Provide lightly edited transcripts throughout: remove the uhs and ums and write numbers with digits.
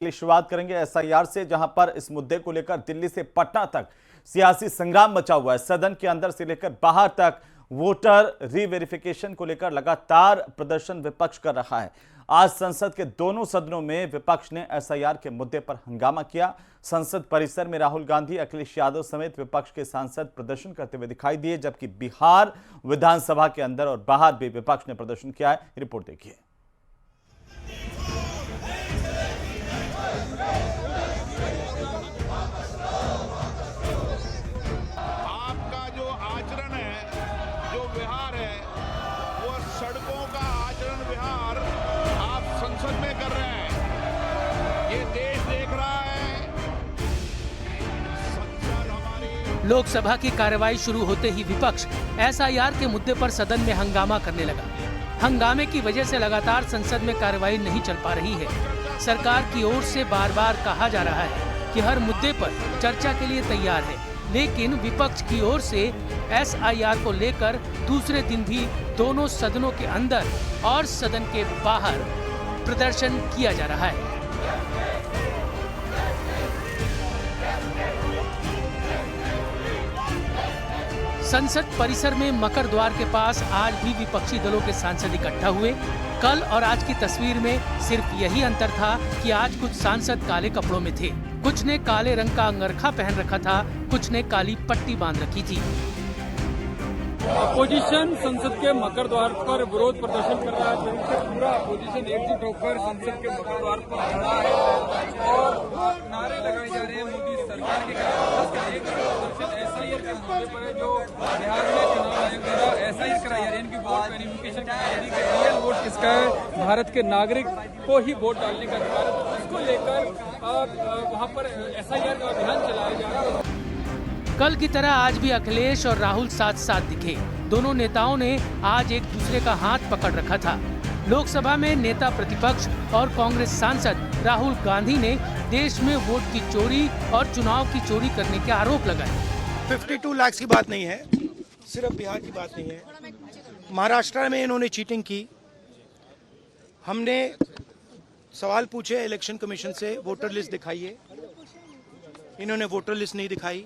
लिए शुरुआत करेंगे एसआईआर से, जहां पर इस मुद्दे को लेकर दिल्ली से पटना तक सियासी संग्राम मचा हुआ है। सदन के अंदर से लेकर बाहर तक वोटर रीवेरिफिकेशन को लेकर लगातार प्रदर्शन विपक्ष कर रहा है। आज संसद के दोनों सदनों में विपक्ष ने एसआईआर के मुद्दे पर हंगामा किया। संसद परिसर में राहुल गांधी, अखिलेश यादव समेत विपक्ष के सांसद प्रदर्शन करते हुए दिखाई दिए, जबकि बिहार विधानसभा के अंदर और बाहर भी विपक्ष ने प्रदर्शन किया है। रिपोर्ट देखिए। आपका जो आचरण है, जो विहार है, वो सड़कों का आचरण विहार आप संसद में कर रहे हैं। ये देश देख रहा है। संसद हमारी। लोकसभा की कार्रवाई शुरू होते ही विपक्ष एसआईआर के मुद्दे पर सदन में हंगामा करने लगा। हंगामे की वजह से लगातार संसद में कार्रवाई नहीं चल पा रही है। सरकार की ओर से बार बार कहा जा रहा है कि हर मुद्दे पर चर्चा के लिए तैयार है, लेकिन विपक्ष की ओर से एसआईआर को लेकर दूसरे दिन भी दोनों सदनों के अंदर और सदन के बाहर प्रदर्शन किया जा रहा है। संसद परिसर में मकर द्वार के पास आज भी विपक्षी दलों के सांसद इकट्ठा हुए। कल और आज की तस्वीर में सिर्फ यही अंतर था कि आज कुछ सांसद काले कपड़ों में थे, कुछ ने काले रंग का अंगरखा पहन रखा था, कुछ ने काली पट्टी बांध रखी थी। अपोजिशन संसद के मकर द्वार पर विरोध प्रदर्शन कर रहा है। पूरा अपोजिशन एकजुट होकर संसद के मकर द्वार पर खड़ा है और नारे लगाए जा रहे हैं मोदी सरकार के खिलाफ। एक प्रदर्शन एसआईआर के मुद्दे पर है, जो बिहार में चुनाव आयोग द्वारा एसआईआर कराई जा रही है। इनकी वोट वेरिफिकेशन की तैयारी कर रही है। वोट किसका है? भारत के नागरिक को ही वोट डालने का अधिकार है, तो उसको लेकर वहाँ पर एसआईआर का अभियान चलाया जा रहा है। कल की तरह आज भी अखिलेश और राहुल साथ साथ दिखे। दोनों नेताओं ने आज एक दूसरे का हाथ पकड़ रखा था। लोकसभा में नेता प्रतिपक्ष और कांग्रेस सांसद राहुल गांधी ने देश में वोट की चोरी और चुनाव की चोरी करने के आरोप लगाए। 52 लाख की बात नहीं है, सिर्फ बिहार की बात नहीं है। महाराष्ट्र में इन्होंने चीटिंग की। हमने सवाल पूछे इलेक्शन कमीशन से, वोटर लिस्ट दिखाइए। इन्होंने वोटर लिस्ट नहीं दिखाई।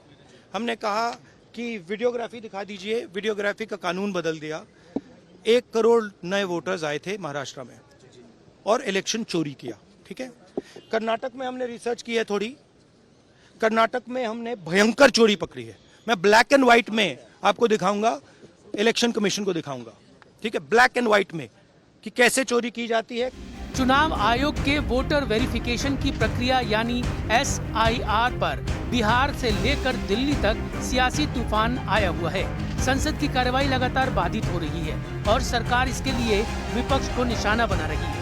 हमने कहा कि वीडियोग्राफी दिखा दीजिए, वीडियोग्राफी का कानून बदल दिया। 1 करोड़ नए वोटर्स आए थे महाराष्ट्र में और इलेक्शन चोरी किया। ठीक है, कर्नाटक में हमने रिसर्च की है थोड़ी। कर्नाटक में हमने भयंकर चोरी पकड़ी है। मैं ब्लैक एंड व्हाइट में आपको दिखाऊंगा, इलेक्शन कमीशन को दिखाऊंगा। ठीक है, ब्लैक एंड व्हाइट में कि कैसे चोरी की जाती है। चुनाव आयोग के वोटर वेरिफिकेशन की प्रक्रिया यानी एसआईआर पर बिहार से लेकर दिल्ली तक सियासी तूफान आया हुआ है। संसद की कार्रवाई लगातार बाधित हो रही है और सरकार इसके लिए विपक्ष को निशाना बना रही है।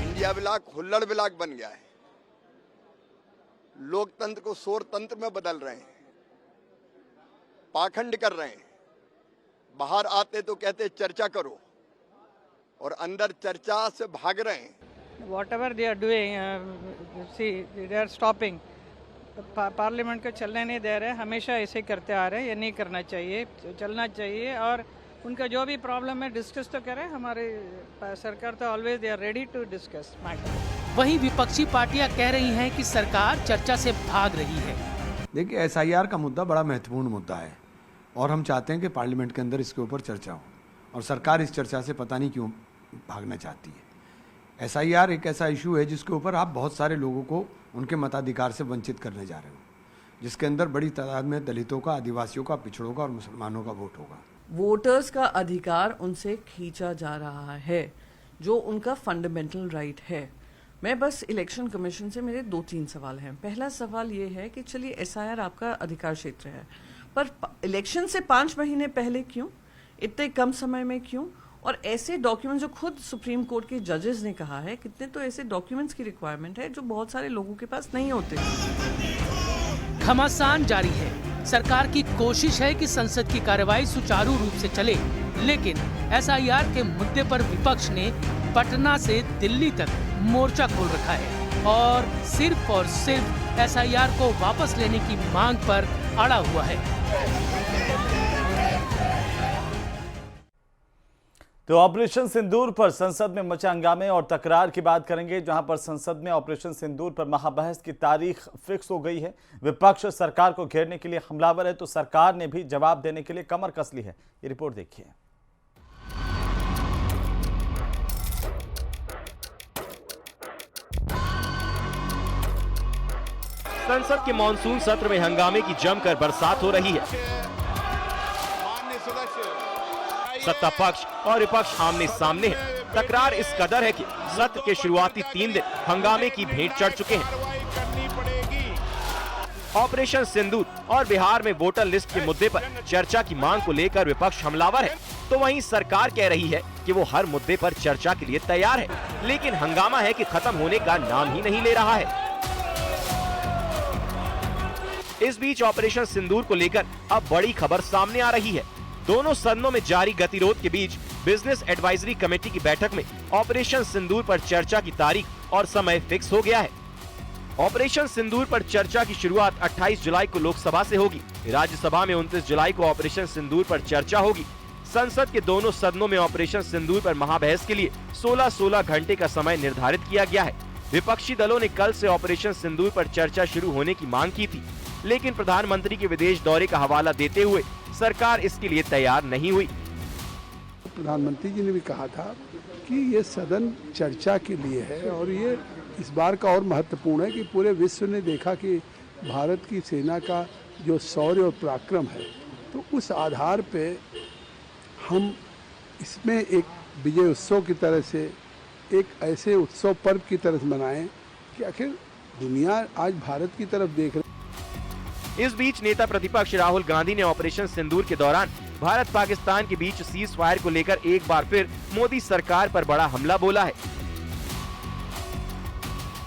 इंडिया ब्लॉक हुल्लड़ ब्लॉक बन गया है। लोकतंत्र को शोर तंत्र में बदल रहे हैं, पाखंड कर रहे हैं। बाहर आते तो कहते चर्चा करो और अंदर चर्चा से भाग रहे हैं। Whatever they are doing, see, they are stopping. Parliament को चलने नहीं दे रहे, हमेशा ऐसे करते आ रहे हैं। ये नहीं करना चाहिए, चलना चाहिए। और उनका जो भी प्रॉब्लम है डिस्कस तो करें। हमारे सरकार तो always they are ready to discuss matter. वहीं विपक्षी पार्टियां कह रही हैं कि सरकार चर्चा से भाग रही है। देखिए, एसआईआर का मुद्दा बड़ा महत्वपूर्ण मुद्दा है और हम चाहते हैं कि पार्लियामेंट के अंदर इसके ऊपर चर्चा हो, और सरकार इस चर्चा से पता नहीं क्यों भागना चाहती है। एसआईआर एक ऐसा इशू है जिसके ऊपर आप बहुत सारे लोगों को उनके मताधिकार से वंचित करने जा रहे हो, जिसके अंदर बड़ी तादाद में दलितों का, आदिवासियों का, पिछड़ों का और मुसलमानों का वोट होगा। वोटर्स का अधिकार उनसे खींचा जा रहा है, जो उनका फंडामेंटल राइट है। मैं बस इलेक्शन कमीशन से मेरे 2-3 सवाल हैं। पहला सवाल ये है कि चलिए एसआईआर आपका अधिकार क्षेत्र है, पर इलेक्शन से 5 महीने पहले क्यों, इतने कम समय में क्यों? और ऐसे डॉक्यूमेंट्स जो खुद सुप्रीम कोर्ट के जजेस ने कहा है, कितने तो ऐसे डॉक्यूमेंट्स की रिक्वायरमेंट है जो बहुत सारे लोगों के पास नहीं होते। घमासान जारी है। सरकार की कोशिश है कि संसद की कार्रवाई सुचारू रूप से चले, लेकिन एसआईआर के मुद्दे पर विपक्ष ने पटना से दिल्ली तक मोर्चा खोल रखा है और सिर्फ एसआईआर को वापस लेने की मांग पर अड़ा हुआ है। तो ऑपरेशन सिंदूर पर संसद में मचे हंगामे और तकरार की बात करेंगे, जहां पर संसद में ऑपरेशन सिंदूर पर महाबहस की तारीख फिक्स हो गई है। विपक्ष सरकार को घेरने के लिए हमलावर है, तो सरकार ने भी जवाब देने के लिए कमर कस ली है। ये रिपोर्ट देखिए। संसद के मॉनसून सत्र में हंगामे की जमकर बरसात हो रही है। सत्ता पक्ष और विपक्ष आमने सामने है। तकरार इस कदर है कि सत्र के शुरुआती 3 दिन हंगामे की भेंट चढ़ चुके हैं। ऑपरेशन सिंदूर और बिहार में वोटर लिस्ट के मुद्दे पर चर्चा की मांग को लेकर विपक्ष हमलावर है, तो वहीं सरकार कह रही है कि वो हर मुद्दे पर चर्चा के लिए तैयार है, लेकिन हंगामा है कि खत्म होने का नाम ही नहीं ले रहा है। इस बीच ऑपरेशन सिंदूर को लेकर अब बड़ी खबर सामने आ रही है। दोनों सदनों में जारी गतिरोध के बीच बिजनेस एडवाइजरी कमेटी की बैठक में ऑपरेशन सिंदूर पर चर्चा की तारीख और समय फिक्स हो गया है। ऑपरेशन सिंदूर पर चर्चा की शुरुआत 28 जुलाई को लोकसभा से होगी। राज्यसभा में 29 जुलाई को ऑपरेशन सिंदूर पर चर्चा होगी। संसद के दोनों सदनों में ऑपरेशन सिंदूर पर महाबहस के लिए 16-16 घंटे का समय निर्धारित किया गया है। विपक्षी दलों ने कल से ऑपरेशन सिंदूर पर चर्चा शुरू होने की मांग की थी, लेकिन प्रधानमंत्री के विदेश दौरे का हवाला देते हुए सरकार इसके लिए तैयार नहीं हुई। प्रधानमंत्री जी ने भी कहा था कि ये सदन चर्चा के लिए है, और ये इस बार का और महत्वपूर्ण है कि पूरे विश्व ने देखा कि भारत की सेना का जो शौर्य और पराक्रम है, तो उस आधार पे हम इसमें एक विजय उत्सव की तरह से, एक ऐसे उत्सव पर्व की तरह से मनाएं कि आखिर दुनिया आज भारत की तरफ देख रही। इस बीच नेता प्रतिपक्ष राहुल गांधी ने ऑपरेशन सिंदूर के दौरान भारत पाकिस्तान के बीच सीज फायर को लेकर एक बार फिर मोदी सरकार पर बड़ा हमला बोला है।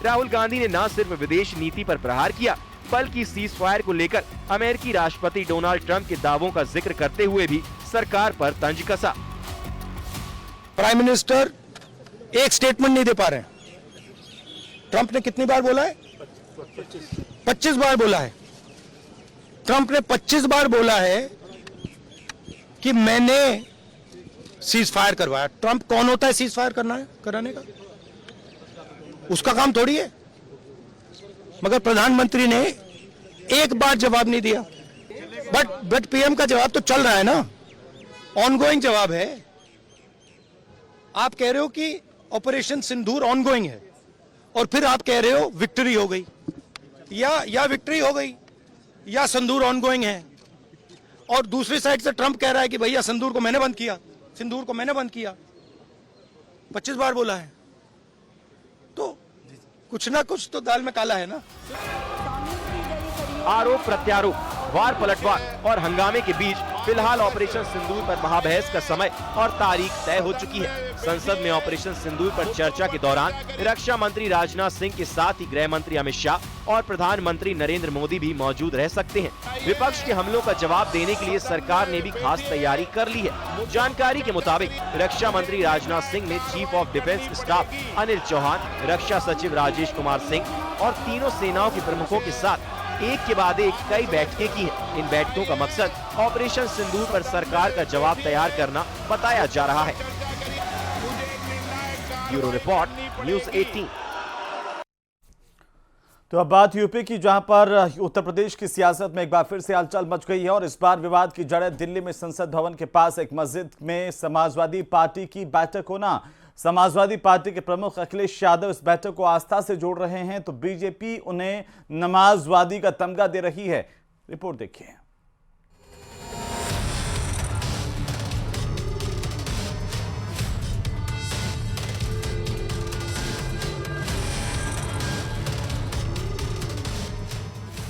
राहुल गांधी ने न सिर्फ विदेश नीति पर प्रहार किया, बल्कि सीज फायर को लेकर अमेरिकी राष्ट्रपति डोनाल्ड ट्रंप के दावों का जिक्र करते हुए भी सरकार पर तंज कसा। प्राइम मिनिस्टर एक स्टेटमेंट नहीं दे पा रहे हैं। ट्रंप ने कितनी बार बोला है? 25 बार बोला है। ट्रंप ने 25 बार बोला है कि मैंने सीज फायर करवाया। ट्रंप कौन होता है सीज फायर कराने का? उसका काम थोड़ी है। मगर प्रधानमंत्री ने एक बार जवाब नहीं दिया। बट पीएम का जवाब तो चल रहा है ना, ऑनगोइंग जवाब है। आप कह रहे हो कि ऑपरेशन सिंदूर ऑनगोइंग है, और फिर आप कह रहे हो विक्ट्री हो गई, या विक्ट्री हो गई, या सिंदूर ऑनगोइंग है। और दूसरी साइड से ट्रंप कह रहा है कि भैया सिंदूर को मैंने बंद किया, सिंदूर को मैंने बंद किया। 25 बार बोला है, तो कुछ ना कुछ तो दाल में काला है ना। आरोप प्रत्यारोप, वार पलटवार और हंगामे के बीच फिलहाल ऑपरेशन सिंदूर पर महाबहस का समय और तारीख तय हो चुकी है। संसद में ऑपरेशन सिंदूर पर चर्चा के दौरान रक्षा मंत्री राजनाथ सिंह के साथ ही गृह मंत्री अमित शाह और प्रधानमंत्री नरेंद्र मोदी भी मौजूद रह सकते हैं। विपक्ष के हमलों का जवाब देने के लिए सरकार ने भी खास तैयारी कर ली है। जानकारी के मुताबिक रक्षा मंत्री राजनाथ सिंह ने chief of defence staff Anil Chauhan, रक्षा सचिव राजेश कुमार सिंह और तीनों सेनाओं के प्रमुखों के साथ एक के बाद एक कई बैठकें की हैं। इन बैठकों का मकसद ऑपरेशन सिंदूर पर सरकार का जवाब तैयार करना बताया जा रहा है। Bureau report, news 18। तो अब बात यूपी की, जहां पर उत्तर प्रदेश की सियासत में एक बार फिर से हलचल मच गई है, और इस बार विवाद की जड़ दिल्ली में संसद भवन के पास एक मस्जिद में समाजवादी पार्टी की बैठक होना। समाजवादी पार्टी के प्रमुख अखिलेश यादव इस बैठक को आस्था से जोड़ रहे हैं, तो बीजेपी उन्हें नमाजवादी का तमगा दे रही है। रिपोर्ट देखिए।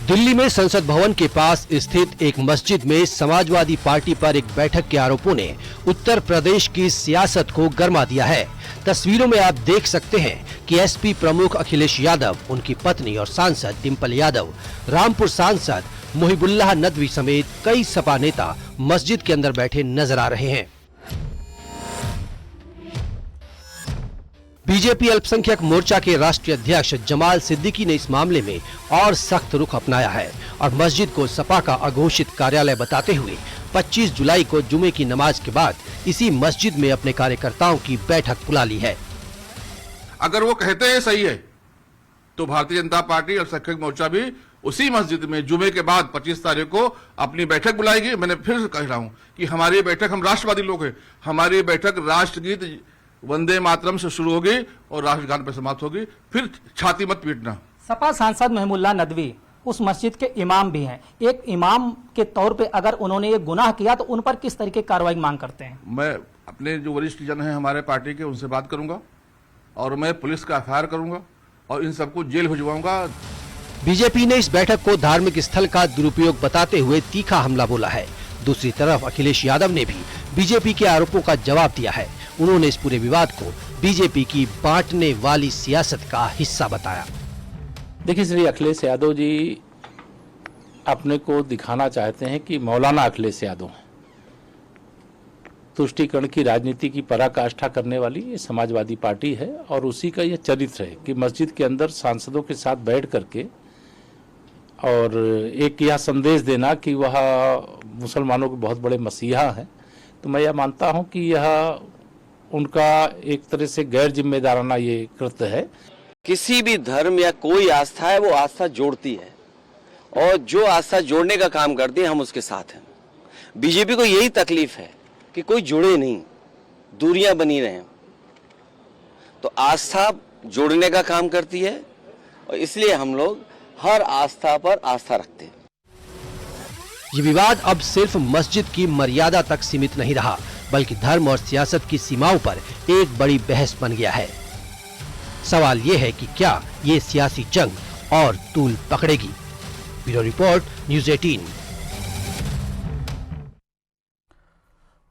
दिल्ली में संसद भवन के पास स्थित एक मस्जिद में समाजवादी पार्टी पर एक बैठक के आरोपों ने उत्तर प्रदेश की सियासत को गरमा दिया है। तस्वीरों में आप देख सकते हैं कि एसपी प्रमुख अखिलेश यादव, उनकी पत्नी और सांसद डिंपल यादव, रामपुर सांसद मुहिबुल्लाह नदवी समेत कई सपा नेता मस्जिद के अंदर बैठे नजर आ रहे हैं। बीजेपी अल्पसंख्यक मोर्चा के राष्ट्रीय अध्यक्ष जमाल सिद्दीकी ने इस मामले में और सख्त रुख अपनाया है और मस्जिद को सपा का अघोषित कार्यालय बताते हुए 25 जुलाई को जुमे की नमाज के बाद इसी मस्जिद में अपने कार्यकर्ताओं की बैठक बुला ली है। अगर वो कहते हैं सही है तो भारतीय जनता पार्टी और सख्त मोर्चा भी उसी मस्जिद में जुमे के बाद 25 तारीख को अपनी बैठक बुलाएगी। मैंने फिर कह रहा हूं कि हमारी बैठक, हम राष्ट्रवादी लोग हैं, हमारी बैठक राष्ट्रगीत वंदे मातरम से शुरू होगी और राष्ट्रगान पर समाप्त होगी। फिर छाती मत पीटना। सपा सांसद महमुल्ला नदवी उस मस्जिद के इमाम भी हैं। एक इमाम के तौर पे अगर उन्होंने ये गुनाह किया तो उन पर किस तरीके की कार्रवाई मांग करते हैं? मैं अपने जो वरिष्ठ जन हैं हमारे पार्टी के, उनसे बात करूंगा और मैं पुलिस का एफआईआर करूंगा और इन सबको जेल भिजवाऊंगा। बीजेपी ने इस बैठक को धार्मिक स्थल का दुरुपयोग बताते हुए तीखा हमला बोला है। दूसरी तरफ अखिलेश यादव ने भी बीजेपी के आरोपों का जवाब दिया है। उन्होंने इस पूरे विवाद को बीजेपी की बांटने वाली सियासत का हिस्सा बताया। देखिए, श्री अखिलेश यादव जी अपने को दिखाना चाहते हैं कि मौलाना अखिलेश यादव हैं। तुष्टीकरण की राजनीति की पराकाष्ठा करने वाली ये समाजवादी पार्टी है और उसी का यह चरित्र है कि मस्जिद के अंदर सांसदों के साथ बैठ करके और एक यह संदेश देना कि वह मुसलमानों के बहुत बड़े मसीहा हैं। तो मैं यह मानता हूं कि यह उनका एक तरह से गैर जिम्मेदाराना ये कृत्य है। किसी भी धर्म या कोई आस्था है वो आस्था जोड़ती है और जो आस्था जोड़ने का काम करती है हम उसके साथ हैं। बीजेपी को यही तकलीफ है कि कोई जुड़े नहीं, दूरियां बनी रहें। तो आस्था जोड़ने का काम करती है और इसलिए हम लोग हर आस्था पर आस्था रखते हैं। ये विवाद अब सिर्फ मस्जिद की मर्यादा तक सीमित नहीं रहा, बल्कि धर्म और सियासत की सीमाओं पर एक बड़ी बहस बन गया है। सवाल ये है कि क्या ये सियासी जंग और तूल पकड़ेगी? Bureau report, news 18।